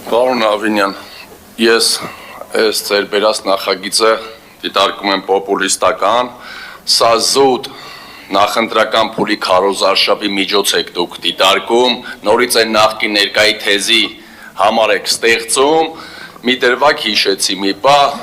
Պարոն Ավինյան, ես այս ձեր բերած նախագիծը դիտարկում եմ պոպուլիստական, սա զուտ նախընտրական փուլի քարոզարշավի միջոց եք դուք դիտարկում, նորից այն նախկին ներկայի թեզի համար եք ստեղծում, մի դրվագ հիշեցի մի պահ,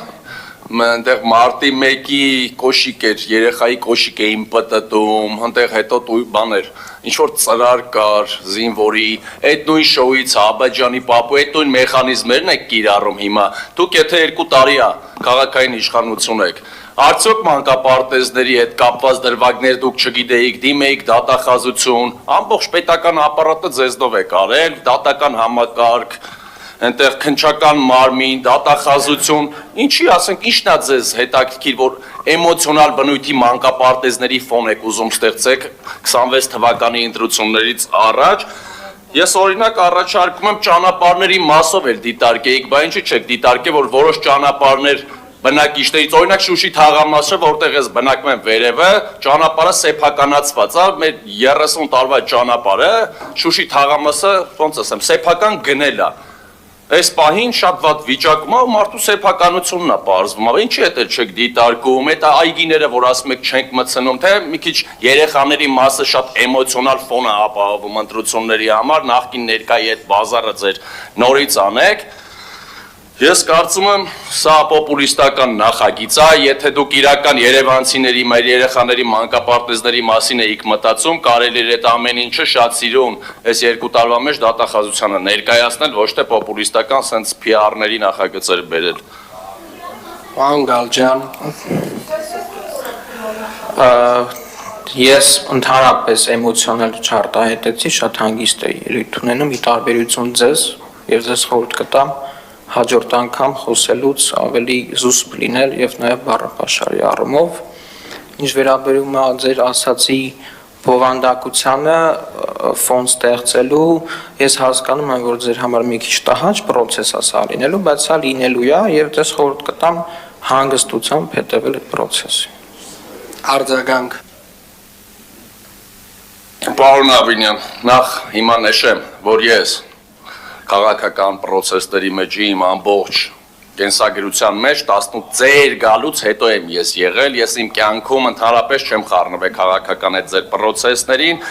այնտեղ մարտի 1-ի կոշիկ էր, երեխայի կոշիկ էին պտտում, այնտեղ հետո բաներ, ինչ-որ ծրար կար, զինվորի, այդ նույն շոուից Աբաջանի պապու, այդ նույն մեխանիզմերն եք կիրառում հիմա, դուք եթե 2 տարի է քաղաքային իշխանություն եք, արդյոք մանկապարտեզների հետ կապված դրվագներ դուք չգիտեիք, դիմեիք դատախազություն, ամբողջ պետական ապարատը ձեզնով եք արել, դատական համակարգ, այնտեղ քննչական մարմին, դատախազություն, ինչի ասենք, ինչն է ձեզ հետաքրքիր, որ էմոցիոնալ բնույթի մանկապարտեզների ֆոն եք ուզում ստեղծեք 26 թվականի ընտրություններից առաջ, ես օրինակ առաջարկում եմ ճանապարհների մասով էլ դիտարկեիք, բայց ինչի՞ չեք դիտարկել, որ որոշ ճանապարհներ բնակիչներից, օրինակ Շուշի թաղամասը, որտեղ ես բնակվում եմ վերևը, ճանապարհը սեփականացված է, մեր 30 տարվա ճանապարհը, Շուշի թաղամասը, ոնց ասեմ, սեփական գնել է։ Այս պահին շատ վատ վիճակում է ու մարդու սեփականությունն է պարզվում, ինչի՞ հետ էլ չեք դիտարկում, այդ այգիները, որ ասում եք չենք մտցնում, թե մի քիչ երեխաների մասը շատ էմոցիոնալ ֆոն է ապահովում ընտրությունների համար, նախկին ներկայի այդ բազարը ձեր նորից անեք։ Ես կարծում եմ, սա պոպուլիստական նախագիծ է, եթե դուք իրական երևանցիների, մեր երեխաների մանկապարտեզների մասին էիք մտածում, կարելի էր այդ ամեն ինչը շատ սիրուն այս 2 տարվա մեջ դատախազությանը ներկայացնել, ոչ թե պոպուլիստական սենց PR-ների նախագծեր բերել։ Պարոն Գալջյան, ես ընդհանրապես էմոցիոնալ չարտահայտեցի, շատ հանգիստ էի ելույթ ունենում, ի տարբերություն ձեզ, եւ ձեզ խորհուրդ կտամ հաջորդ անգամ խոսելուց ավելի զուսպ լինել եւ նաեւ բառապաշարի առումով, ինչ վերաբերում է ձեր ասացի բովանդակությանը ֆոն ստեղծելու, ես հասկանում եմ, որ ձեր համար մի քիչ տհաճ process է սա լինելու, բայց սա լինելու է եւ ձեզ խորհուրդ կտամ հանգստությամբ հետեւել այդ process-ի։ Արձագանք։ Պարոն Ավինյան, նախ հիմա նշեմ, որ ես քաղաքական process-ների մեջ իմ ամբողջ կենսագրության մեջ 18 ձեր գալուց հետո եմ ես եղել, ես իմ կյանքում ընդհանրապես չեմ խառնվել քաղաքական այդ ձեր process-ներին,